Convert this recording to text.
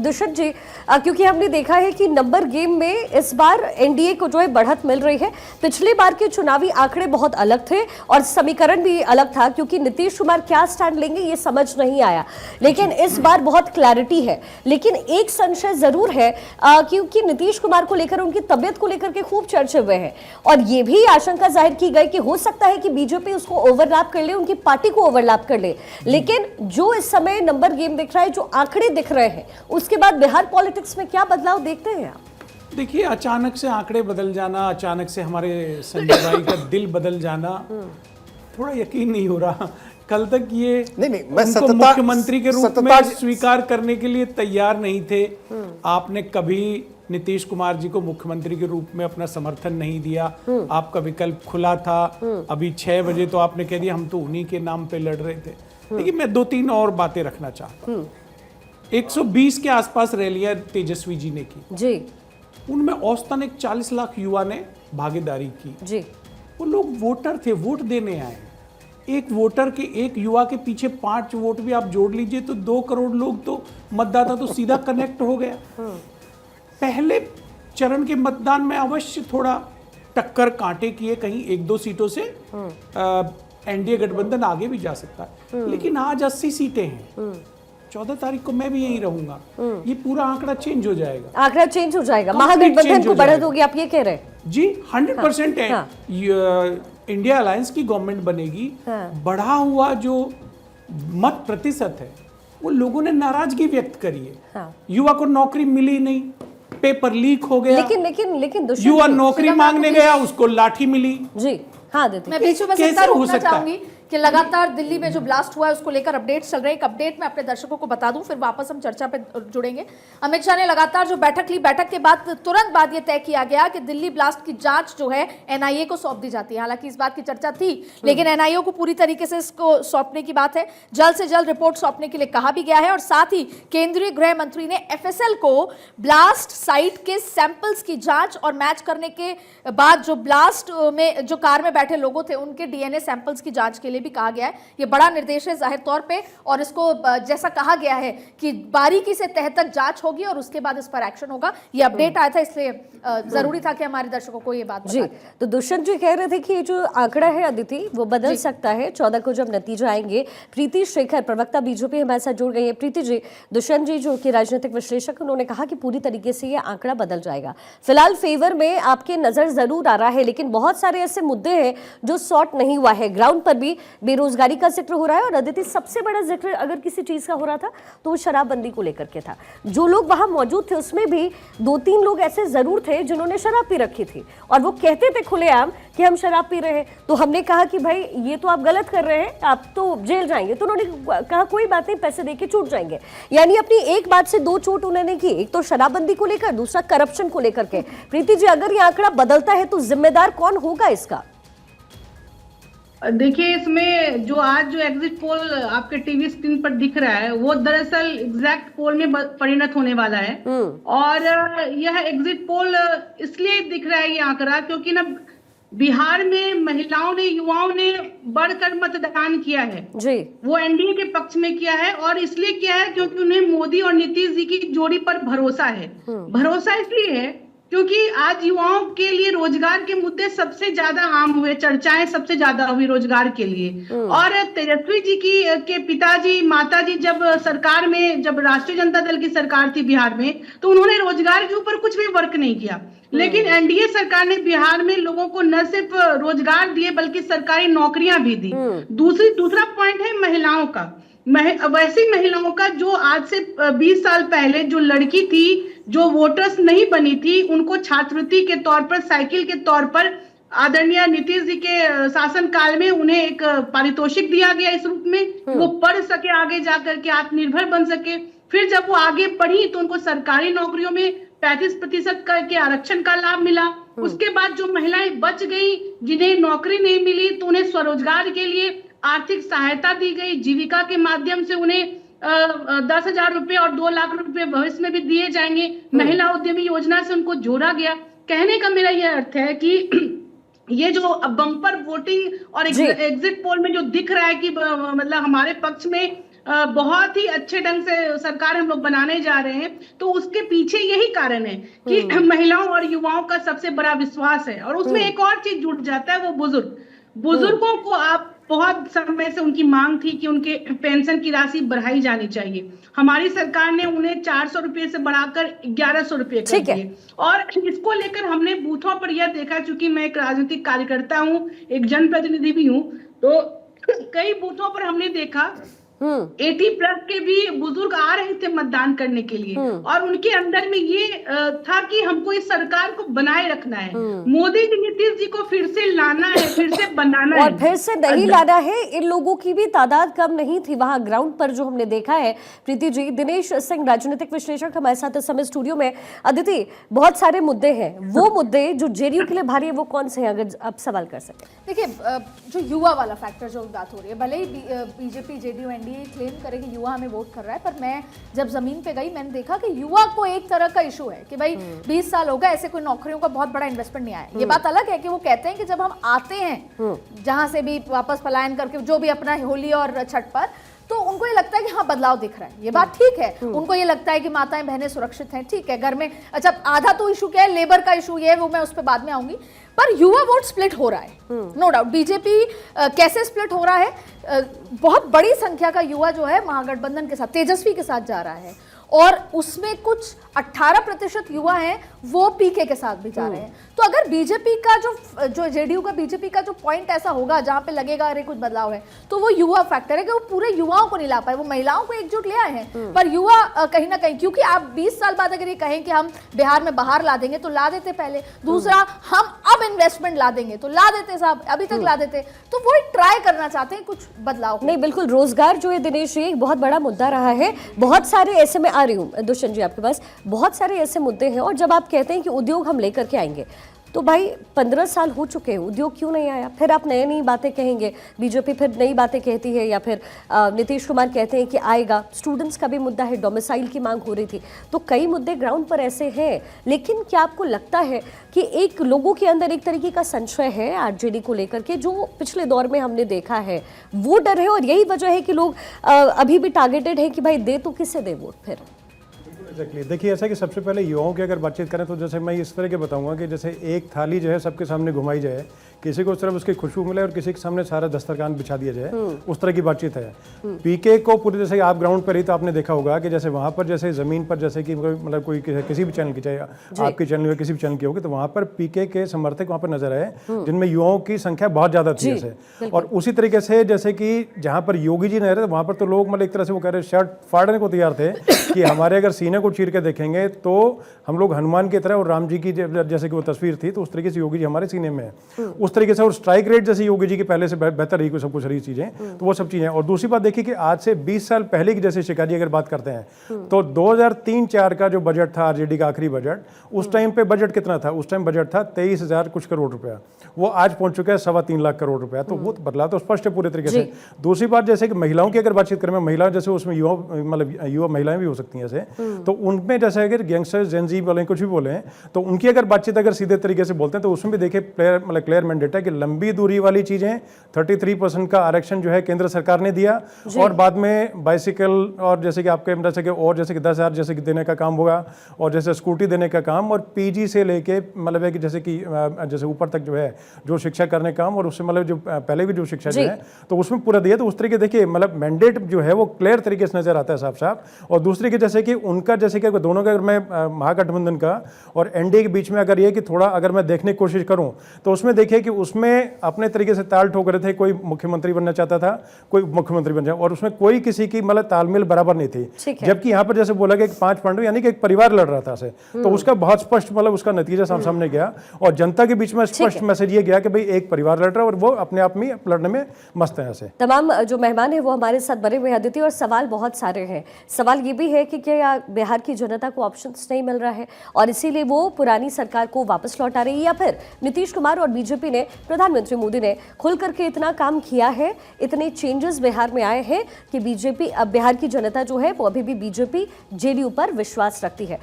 दुष्यंत जी, क्योंकि हमने देखा है कि नंबर गेम में इस बार एनडीए को जो है बढ़त मिल रही है। पिछली बार के चुनावी आंकड़े बहुत अलग थे और समीकरण भी अलग था, क्योंकि नीतीश कुमार क्या स्टैंड लेंगे ये समझ नहीं आया, लेकिन इस बार बहुत क्लैरिटी है। लेकिन एक संशय जरूर है, क्योंकि नीतीश कुमार को लेकर, उनकी तबियत को लेकर के खूब चर्चे हुए हैं और ये भी आशंका जाहिर की गई कि हो सकता है कि बीजेपी उसको ओवरलैप कर ले, उनकी पार्टी को ओवरलैप कर ले। लेकिन जो इस समय नंबर गेम दिख रहा है, जो आंकड़े दिख रहे हैं, उसके बाद बिहार पॉलिटिक्स में क्या बदलाव देखते हैं आप? देखिए, अचानक से आंकड़े बदल जाना, अचानक से हमारे संजय भाई का दिल बदल जाना, थोड़ा यकीन नहीं हो रहा। कल तक ये नहीं, मैं उनको मुख्यमंत्री के रूप में स्वीकार करने के लिए तैयार नहीं थे। आपने कभी नीतीश कुमार जी को मुख्यमंत्री के रूप में अपना समर्थन नहीं दिया। आपका विकल्प खुला था। अभी 6 बजे तो आपने कह दिया हम तो उन्हीं के नाम पे लड़ रहे थे। लेकिन मैं 2-3 और बातें रखना चाहता हूँ। 120 के आसपास रैलियां तेजस्वी जी ने की जी, उनमें औसतन 40 लाख युवा ने भागीदारी की जी। वो लोग वोटर थे, वोट देने आए। एक वोटर के, एक युवा के पीछे 5 वोट भी आप जोड़ लीजिए तो 2 करोड़ लोग तो मतदाता तो सीधा कनेक्ट हो गया। पहले चरण के मतदान में अवश्य थोड़ा टक्कर कांटे किए, कहीं 1-2 सीटों से एनडीए गठबंधन आगे भी जा सकता है। लेकिन आज 80 सीटें हैं। 14 तारीख को मैं भी यहीं रहूंगा। ये पूरा आंकड़ा चेंज हो जाएगा। आंकड़ा चेंज हो जाएगा, महागठबंधन को बढ़त होगी, आप ये कह रहे हैं? जी 100% है। इंडिया अलायंस की गवर्नमेंट बनेगी। बढ़ा हुआ जो मत प्रतिशत है वो लोगों ने नाराजगी व्यक्त करी है। युवा को नौकरी मिली नहीं, पेपर लीक हो गया। लेकिन युवा नौकरी मांगने गया, उसको लाठी मिली। जी हाँ, देती मैं बीच में कैसे हो सकता चाहूंगी कि लगातार दिल्ली में जो ब्लास्ट हुआ है उसको लेकर अपडेट्स चल रहे हैं। एक अपडेट मैं अपने दर्शकों को बता दूं, फिर वापस हम चर्चा पे जुड़ेंगे। अमित शाह ने लगातार जो बैठक ली, बैठक के बाद तुरंत बाद ये तय किया गया कि दिल्ली ब्लास्ट की जांच जो है एनआईए को सौंप दी जाती है। हालांकि इस बात की चर्चा थी, लेकिन एनआईए को पूरी तरीके से इसको सौंपने की बात है। जल्द से जल्द रिपोर्ट सौंपने के लिए कहा भी गया है और साथ ही केंद्रीय गृह मंत्री ने एफएसएल को ब्लास्ट साइट के सैंपल्स की जांच और मैच करने के बाद जो ब्लास्ट में जो कार में बैठे लोगों थे उनके डीएनए सैंपल्स की जांच के लिए भी कहा गया है। ये बड़ा निर्देश है जाहिर तौर पे, और इसको जैसा कहा गया है कि बारीकी से तह तक जांच होगी और उसके बाद इस पर एक्शन होगा। ये अपडेट आया था, इसलिए जरूरी था कि हमारे दर्शकों को ये बात जी। तो दुष्यंत जी कह रहे थे कि ये जो आंकड़ा है अदिति वो बदल सकता है 14 को जब नतीजे आएंगे। प्रीति शेखर, प्रवक्ता बीजेपी, हमारे साथ जुड़ गई है। प्रीति जी, दुष्यंत जी जो कि राजनीतिक विश्लेषक, उन्होंने कहा कि पूरी तरीके से ये आंकड़ा बदल जाएगा। फिलहाल फेवर में आपके नजर जरूर आ रहा है, लेकिन बहुत सारे ऐसे मुद्दे हैं जो सॉर्ट नहीं हुआ है। ग्राउंड पर भी बेरोजगारी का जिक्र हो रहा है और अदिति सबसे बड़ा जिक्र अगर किसी चीज का हो रहा था तो वो शराबबंदी को लेकर के था। जो लोग वहां मौजूद थे उसमें भी 2-3 लोग ऐसे जरूर थे जिन्होंने शराब पी रखी थी और वो कहते थे खुलेआम कि हम शराब पी रहे हैं। तो हमने कहा कि भाई ये तो आप गलत कर रहे हैं, आप तो जेल जाएंगे। तो उन्होंने कहा कोई बात नहीं, पैसे देके छूट जाएंगे। यानी अपनी एक बात से 2 चोट उन्होंने की, एक तो शराबबंदी को लेकर, दूसरा करप्शन को लेकर के। प्रीति जी, अगर ये आंकड़ा बदलता है तो जिम्मेदार कौन होगा इसका? देखिए, इसमें जो आज जो एग्जिट पोल आपके टीवी स्क्रीन पर दिख रहा है वो दरअसल एग्जैक्ट पोल में परिणत होने वाला है। और यह एग्जिट पोल इसलिए दिख रहा है ये आंकड़ा क्योंकि ना बिहार में महिलाओं ने, युवाओं ने बढ़कर मतदान किया है जी। वो एनडीए के पक्ष में किया है और इसलिए किया है क्योंकि उन्हें मोदी और नीतीश जी की जोड़ी पर भरोसा है। भरोसा इसलिए है क्योंकि आज युवाओं के लिए रोजगार के मुद्दे सबसे ज्यादा आम हुए, चर्चाएं सबसे ज्यादा हुई रोजगार के लिए। और तेजस्वी जी के पिताजी, माताजी जब सरकार में, जब राष्ट्रीय जनता दल की सरकार थी बिहार में, तो उन्होंने रोजगार के ऊपर कुछ भी वर्क नहीं किया। लेकिन एनडीए सरकार ने बिहार में लोगों को न सिर्फ रोजगार दिए बल्कि सरकारी नौकरियां भी दी। दूसरा पॉइंट है महिलाओं का। वैसी महिलाओं का जो आज से 20 साल पहले जो लड़की थी, जो वोटर्स नहीं बनी थी, उनको छात्रवृत्ति के तौर पर, साइकिल के तौर पर आदरणीय नीतीश जी के शासन काल में उन्हें एक पारितोषिक दिया गया इस रूप में वो पढ़ सके, आगे जाकर के आत्मनिर्भर बन सके। फिर जब वो आगे पढ़ी तो उनको सरकारी नौकरियों में 35% के आरक्षण का लाभ मिला। उसके बाद जो महिलाएं बच गई, जिन्हें नौकरी नहीं मिली, तो उन्हें स्वरोजगार के लिए आर्थिक सहायता दी गई। जीविका के माध्यम से उन्हें 10,000 रुपए और 2 लाख रुपए भविष्य में भी दिए जाएंगे। महिला उद्यमी योजना से उनको जोड़ा गया। कहने का मेरा यह अर्थ है कि ये जो बम्पर वोटिंग और एग्जिट पोल में जो दिख रहा है कि मतलब हमारे पक्ष में बहुत ही अच्छे ढंग से सरकार हम लोग बनाने जा रहे हैं, तो उसके पीछे यही कारण है कि महिलाओं और युवाओं का सबसे बड़ा विश्वास है। और उसमें एक और चीज जुड़ जाता है, वो बुजुर्गों को आप बहुत समय से उनकी मांग थी कि उनके पेंशन की राशि बढ़ाई जानी चाहिए। हमारी सरकार ने उन्हें 400 रुपए से बढ़ाकर 1100 रुपए कर दिए। और इसको लेकर हमने बूथों पर यह देखा, चूंकि मैं एक राजनीतिक कार्यकर्ता हूँ, एक जनप्रतिनिधि भी हूँ, तो कई बूथों पर हमने देखा 80+ के भी बुजुर्ग आ रहे थे मतदान करने के लिए, और उनके अंदर में ये था कि हमको इस सरकार को बनाए रखना है, मोदी जी नीतीश जी को फिर से लाना है, फिर से बनाना है, और फिर से नहीं लाना है। इन लोगों की भी तादाद कम नहीं थी वहां ग्राउंड पर जो हमने देखा है। प्रीति जी, दिनेश सिंह राजनीतिक विश्लेषक हमारे साथ इस समय स्टूडियो में। अदिति, बहुत सारे मुद्दे हैं, वो मुद्दे जो जेडीयू के लिए भारी है वो कौन से हैं, अगर आप सवाल कर सकें? देखिए, जो युवा वाला फैक्टर जो बात हो रही है, भले ही बीजेपी जेडीयू एनडीए क्लेम करे कि युवा हमें वोट कर रहा है, पर मैं जब जमीन पे गई मैंने देखा कि युवा को एक तरह का इशू है कि भाई 20 साल हो गए, ऐसे कोई नौकरियों का बहुत बड़ा इन्वेस्टमेंट नहीं आया। ये बात अलग है कि वो कहते हैं कि जब हम आते हैं जहां से भी वापस पलायन करके, जो भी अपना होली और छठ पर, तो उनको ये लगता है कि हाँ बदलाव दिख रहा है। ये बात ठीक है, उनको ये लगता है कि माताएं बहनें सुरक्षित हैं, ठीक है, घर में। अच्छा, आधा तो इशू क्या है, लेबर का इशू ये है, वो मैं उस पर बाद में आऊंगी। पर युवा वोट स्प्लिट हो रहा है, नो डाउट। बीजेपी कैसे स्प्लिट हो रहा है? बहुत बड़ी संख्या का युवा जो है महागठबंधन के साथ, तेजस्वी के साथ जा रहा है, और उसमें कुछ 18% युवा हैं वो पीके के साथ भी जा रहे हैं। तो अगर बीजेपी का जो जेडीयू का बीजेपी का जो पॉइंट ऐसा होगा जहां पे लगेगा अरे कुछ बदलाव है, तो वो युवा फैक्टर है कि वो पूरे युवाओं को नहीं ला पाए। वो महिलाओं को एकजुट ले आए हैं, पर युवा कहीं ना कहीं, क्योंकि आप 20 साल बाद अगर ये कहें कि हम बिहार में बाहर ला देंगे तो ला देते पहले। दूसरा, हम अब इन्वेस्टमेंट ला देंगे तो ला देते साहब, अभी तक ला देते। तो वो ट्राई करना चाहते हैं कुछ बदलाव। नहीं, बिल्कुल, रोजगार जो है दिनेश, ये एक बहुत बड़ा मुद्दा रहा है। बहुत सारे ऐसे में आ रही हूँ दुष्यंत जी आपके पास, बहुत सारे ऐसे मुद्दे हैं। और जब आप कहते हैं कि उद्योग हम लेकर के आएंगे, तो भाई 15 साल हो चुके हैं, उद्योग क्यों नहीं आया? फिर आप नई नई बातें कहेंगे, बीजेपी फिर नई बातें कहती है, या फिर नीतीश कुमार कहते हैं कि आएगा। स्टूडेंट्स का भी मुद्दा है, डोमिसाइल की मांग हो रही थी। तो कई मुद्दे ग्राउंड पर ऐसे हैं। लेकिन क्या आपको लगता है कि एक लोगों के अंदर एक तरीके का संशय है आरजेडी को लेकर के, जो पिछले दौर में हमने देखा है, वो डर है, और यही वजह है कि लोग अभी भी टारगेटेड है कि भाई दे तो किसे दे वोट फिर? एग्जैक्टली, देखिए ऐसा कि सबसे पहले युवाओं की अगर बातचीत करें तो जैसे मैं इस तरह के बताऊंगा कि जैसे एक थाली जो है सबके सामने घुमाई जाए, किसी को सिर्फ उसकी खुशबू मिले और किसी के सामने सारा दस्तरखान बिछा दिया जाए, उस तरह की बातचीत है। पीके को पूरी, जैसे आप ग्राउंड पर ही तो आपने देखा होगा कि जैसे वहाँ पर जैसे ज़मीन पर जैसे कि मतलब कोई किसी भी चैनल की, चाहे आपके चैनल या किसी भी चैनल की होगी, तो वहाँ पर पीके के समर्थक वहाँ पर नजर आए, जिनमें युवाओं की संख्या बहुत ज़्यादा थी जैसे। और उसी तरीके से जैसे कि जहाँ पर योगी जी नहीं रहे, वहाँ पर तो लोग मतलब एक तरह से वो कह रहे शर्ट फाड़ने को तैयार थे कि हमारे अगर सीने को चीर के देखेंगे तो हम लोग हनुमान की तरह, और राम जी की जैसे कि वो तस्वीर थी, तो उस तरीके से योगी जी हमारे सीने में है उस तरीके से। और स्ट्राइक रेट जैसे योगी जी की पहले से बेहतर रही, सब कुछ रही चीजें, तो वो सब चीजें। और दूसरी बात देखिए कि आज से 20 साल पहले की जैसे शिकारी अगर बात करते हैं, तो 2003-04 का जो बजट था आरजेडी का आखिरी बजट, उस टाइम पे बजट कितना था? उस टाइम बजट था 23,000 कुछ करोड़ रुपया, वो आज पहुंच चुका है 3.25 लाख करोड़ रुपया। तो वो बदला तो स्पष्ट है पूरे तरीके से। दूसरी बात जैसे कि महिलाओं की अगर बातचीत करें, महिलाएं जैसे उसमें युवा, मतलब युवा महिलाएं भी हो सकती हैं ऐसे, तो उनमें जैसे अगर गैंगस्टर्स जेनजी बोले, कुछ भी बोले, तो उनकी अगर बातचीत अगर सीधे तरीके से बोलते हैं, तो उसमें भी देखिए क्लियर मैंडेट है कि लंबी दूरी वाली चीजें 33% का आरक्षण जो है केंद्र सरकार ने दिया, और बाद में बाइसिकल और जैसे कि आपके जैसे कि और जैसे कि 10,000 जैसे कि देने का काम होगा, और जैसे स्कूटी देने का काम, और पीजी से लेके मतलब है कि जैसे कि जैसे ऊपर तक जो है जो शिक्षा करने का काम, और उससे मतलब जो पहले भी जो शिक्षा जो है तो उसमें पूरा दिया। तो उस तरीके देखिए मतलब मैंडेट जो है वो क्लियर तरीके से नजर आता है साफ साफ। और दूसरी के जैसे कि उनका जैसे कि दोनों का, अगर मैं महागठबंधन का और एनडीए के बीच में अगर ये कि थोड़ा अगर मैं देखने की कोशिश करूं, तो उसमें देखिए कि उसमें अपने तरीके से ताल ठोक रहे थे, कोई मुख्यमंत्री बनना चाहता था, कोई मुख्यमंत्री बन जाए, और उसमें कोई किसी की मतलब तालमेल बराबर नहीं थी। जबकि यहाँ पर जैसे बोला गया कि 5 पांडव यानी कि एक परिवार लड़ रहा था से, तो उसका बहुत स्पष्ट मतलब उसका नतीजा सामने गया, और जनता के बीच में स्पष्ट मैसेज ये गया कि भाई एक परिवार लड़ रहा है और वो अपने आप में लड़ने में मस्त है। ऐसे तमाम जो मेहमान है वो हमारे साथ बने हुए अदिति, और सवाल बहुत सारे हैं। सवाल ये भी है कि क्या बिहार की जनता को ऑप्शंस नहीं मिल रहा है और इसीलिए वो पुरानी सरकार को वापस लौटा रही है, या फिर नीतीश कुमार और बीजेपी ने, प्रधानमंत्री मोदी ने खुल करके इतना काम किया है, इतने चेंजेस बिहार में आए हैं कि बीजेपी, अब बिहार की जनता जो है वो अभी भी बीजेपी जेडीयू पर विश्वास रखती है।